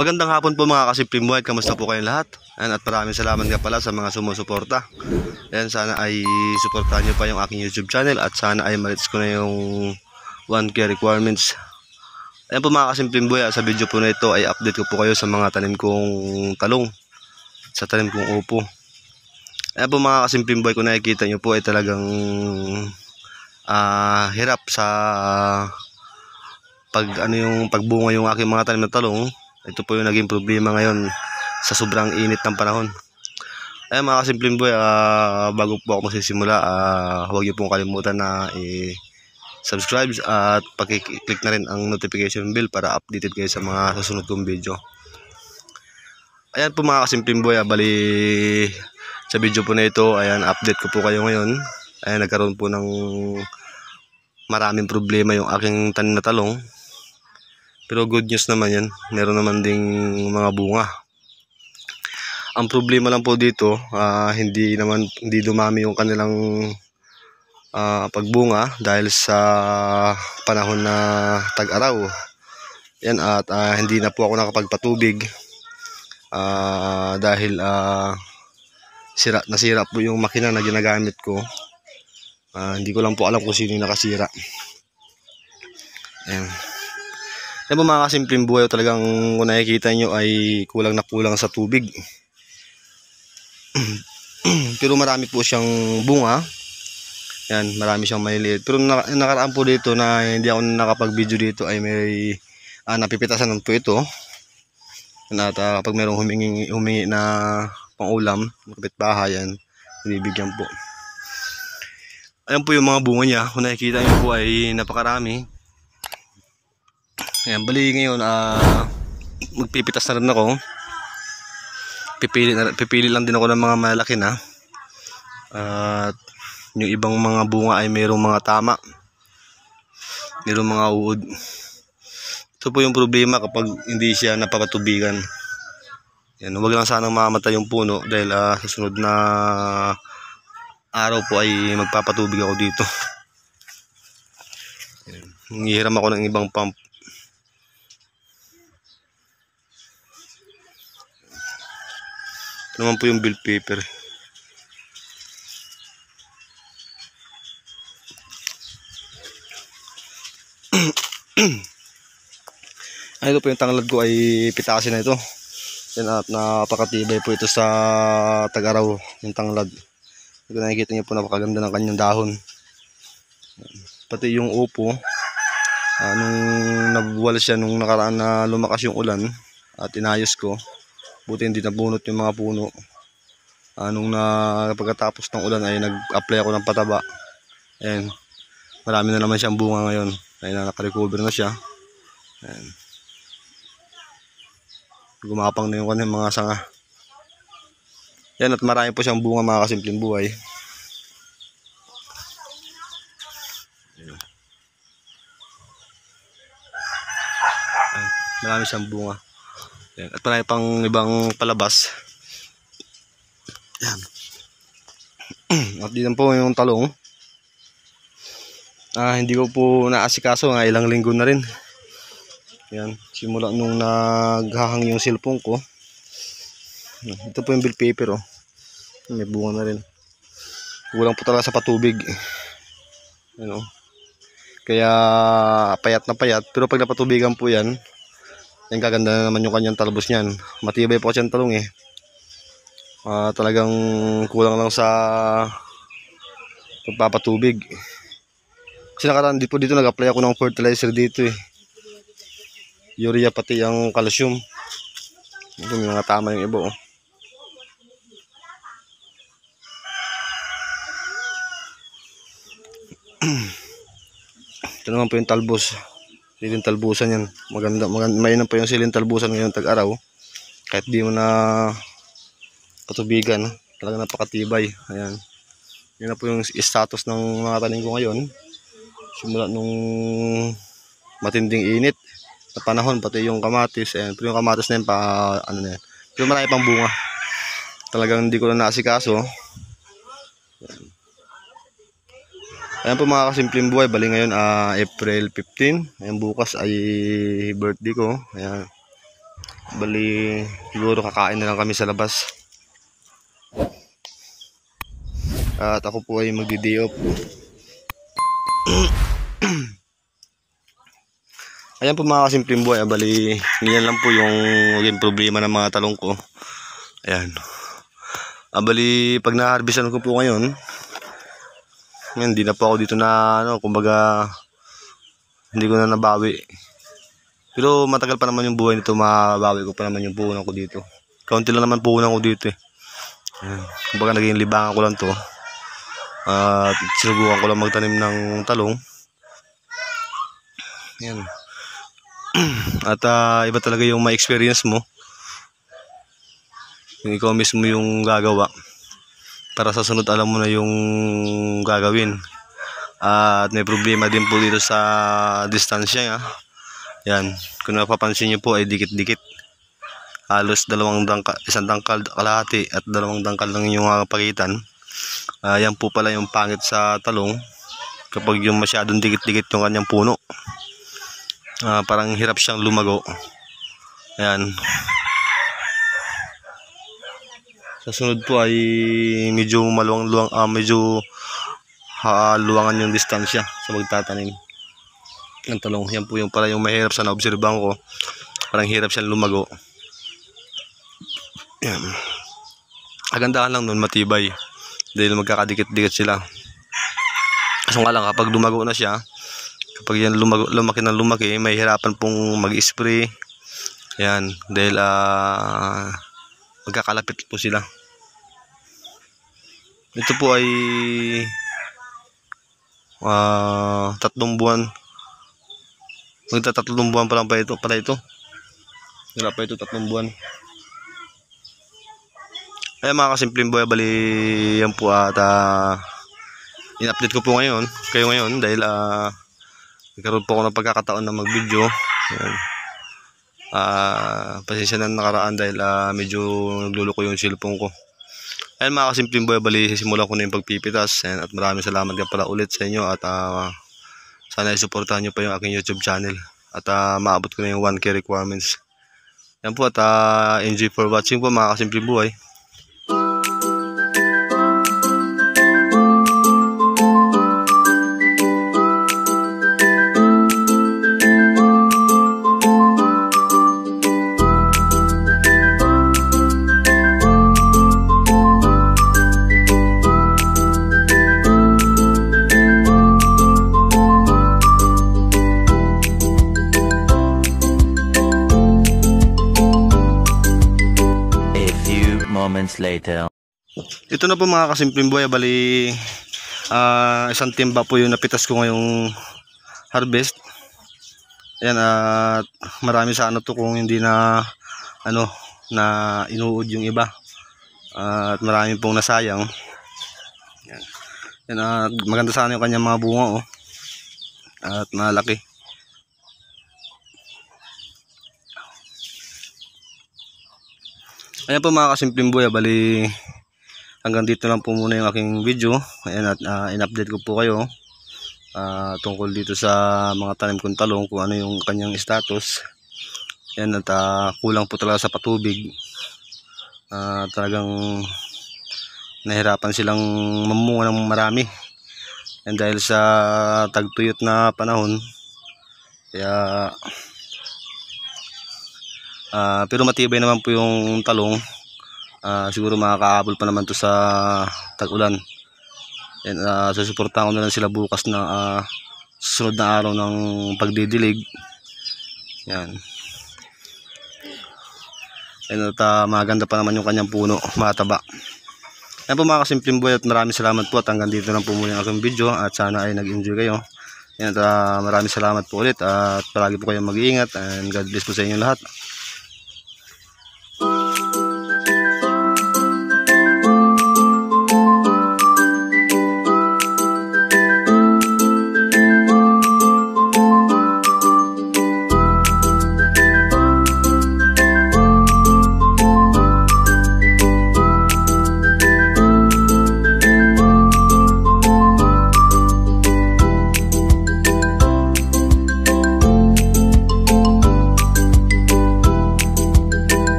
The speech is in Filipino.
Magandang hapon po mga kasimpleng buhay. Kamusta po kayong lahat? At maraming salamat nga pala sa mga sumusuporta. Sana ay suportahan nyo pa yung aking YouTube channel at sana ay ma-reach ko na yung 1K requirements. Ayan po mga kasimpleng buhay, sa video po na ito ay update ko po kayo sa mga tanim kong talong, sa tanim kong upo. Ayan po mga kasimpleng buhay, kung nakikita nyo po ay talagang hirap sa pagbunga yung aking mga tanim na talong. Ito po yung naging problema ngayon sa sobrang init ng panahon. Ayan mga kasimpleng boy, bago po ako magsisimula, huwag niyo pong kalimutan na i-subscribe at paki-click na rin ang notification bell para updated kayo sa mga susunod kong video. Ayan po mga kasimpleng boy, bali sa video po na ito, ayan, update ko po kayo ngayon. Ayan, nagkaroon po ng maraming problema yung aking tanim na talong. Pero good news naman yan, meron naman ding mga bunga. Ang problema lang po dito, hindi dumami yung kanilang pagbunga dahil sa panahon na tag-araw. Yan, at hindi na po ako nakapagpatubig dahil nasira po yung makina na ginagamit ko. Hindi ko lang po alam kung sino yung nakasira. Ayan. Yan po mga kasimpleng buhay, talagang kung nakikita nyo ay kulang na kulang sa tubig. Pero marami po siyang bunga. Yan, marami siyang maliliit. Pero nakaraan po dito na hindi ako nakapag-video dito ay may napipitasan po ito. At kapag mayroong humingi na pang-ulam, kapitbahay, yan, bibigyan po. Ayan po yung mga bunga niya. Kung nakikita nyo po ay napakarami. Ayan, bali ngayon magpipitas na rin ako. Pipili lang din ako ng mga malaki na. At yung ibang mga bunga ay mayroong mga tama, mayroong mga uod. Ito po yung problema kapag hindi siya napapatubigan. Yan, huwag lang sanang mamatay yung puno dahil sa sunod na araw po ay magpapatubig ako dito. Nanghihiram ako ng ibang pump. Ito naman po yung bill paper. Ito po yung tanglad ko ay pitasin na ito. Yan, at napakatibay po ito sa tag-araw yung tanglad. Ito nakikita niyo po, napakaganda ng kanyang dahon. Pati yung upo, nung nabuwal siya nung nakaraan na lumakas yung ulan at inayos ko, buti hindi nabunot yung mga puno. Nung pagkatapos ng ulan ay nag-apply ako ng pataba. Ayan, marami na naman siyang bunga ngayon. Ayun, naka-recover na siya. Ayan, gumapang na yung kanyang mga sanga. Yan, at marami po siyang bunga mga kasimpleng buhay. Ayan, marami siyang bunga. Ayan, at marami pang ibang palabas. Ayan. At dito po yung talong. Hindi ko po naasikaso, ilang linggo na rin. Ayan, simula nung naghahang yung cellphone ko. Ito po yung bill paper, oh. May bunga na rin. Kulang po talaga sa patubig. Ayan, oh. Kaya payat na payat. Pero pag napatubigan po yan, yung gaganda na naman yung kanyang talbos niyan. Matibay po kasi yung talong eh. Talagang kulang lang sa pagpapatubig. Kasi nakaraan dito nag-apply ako ng fertilizer dito eh. Urea pati ang calcium. Ito may mga tama yung iba, oh. Ito naman po yung talbos. Silin talbusan yan. Maganda, mainam po yung silin talbusan ngayon tag-araw. Kahit di mo na patubigan, talaga napakatibay. Ayan. Yan na po yung status ng mga tanim ko ngayon. Simula nung matinding init na panahon, pati yung kamatis. Ayan. Pero yung kamatis na yun, ano na yan. Pero marami pang bunga. Talagang hindi ko na naasikaso. Ayan. Ayan po mga kasimpleng buhay, bali ngayon April 15. Ayan, bukas ay birthday ko. Ayan. Bali, siguro kakain na lang kami sa labas. At ako po ay magdi-day off. Ayan po mga kasimpleng buhay. Bali, ganyan lang po yung naging problema ng mga talong ko. Ayan. Bali, pag na-harvestan ko po ngayon, hindi na po ako dito na, kumbaga, hindi ko na nabawi. Pero matagal pa naman yung buhay nito, mabawi ko pa naman yung puhunan ko dito. Kaunti lang naman puhunan ko dito eh. Ayan. Kumbaga naging libangan ko lang to. At sinubukan ko lang magtanim ng talong. Ayan. At iba talaga yung ma-experience mo. Yung ikaw mismo yung gagawa. Para sa sunod alam mo na yung gagawin. At may problema din po dito sa distansya nga. Yan, kung napapansin nyo po ay dikit-dikit. Halos isang dangkal kalahati at 2 dangkal lang yung pagitan. Yan po pala yung pangit sa talong. Kapag yung masyadong dikit-dikit yung kanyang puno, parang hirap siyang lumago. Ayan. Sa sunod po ay medyo luwangan yung distansya sa magtatanim ng talong. Yan po yung pala yung mahirap sa naobserbahan ko. Parang hirap siyang lumago. Yan. Kagandahan lang nun, matibay. Dahil magkakadikit-dikit sila. Kaso nga lang, kapag lumago na siya, kapag yan lumaki ng lumaki, may hirapan pong mag-spray. Yan. Dahil magkakalapit po sila. Ito po ay 3 buwan. Magta 3 buwan pa lang ito. Wala pa ito 3 buwan. Kaya mga kasimpleng buhay, bali yan po at in-update ko po ngayon kayo ngayon dahil nagkaroon po ako ng pagkakataon na mag-video. Pasensya na nakaraan dahil medyo nagluluko yung cellphone ko. Ayan mga kasimpleng buhay, bali simulan ko na yung pagpipitas. Ayan, at maraming salamat ka pala ulit sa inyo at sana isuportahan nyo pa yung aking YouTube channel. At maabot ko na yung 1K requirements. Yan po at enjoy for watching po mga kasimpleng buhay. Moments later. Ito na po mga kasimpleng buhay, bali isang timba po yung napitas ko ngayong harvest. Ayan, at marami sana to kung hindi na na inuud yung iba. At marami pong nasayang. Ayan. Ayan, maganda sana yung kanyang mga bunga at malaki. Ayan po mga kasimpleng buhay, bali hanggang dito lang po muna yung aking video. Ayan, at in-update ko po kayo tungkol dito sa mga tanim kong talong, kung ano yung kanyang status. Ayan, at kulang po talaga sa patubig. Talagang nahirapan silang mamunga ng marami. Ayan, dahil sa tagtuyot na panahon. Kaya pero matibay naman po yung talong. Siguro makakaabol pa naman to sa tag-ulan. Susuportahan ko na lang sila bukas na susunod na araw ng pagdidilig. Yan. At maganda pa naman yung kanyang puno, mataba. Yan po mga kasimpleng buhay, at maraming salamat po at hanggang dito lang po muna yung aking video at sana ay nag-enjoy kayo. Yan, at maraming salamat po ulit at palagi po kayong mag-iingat and God bless po sa inyo lahat.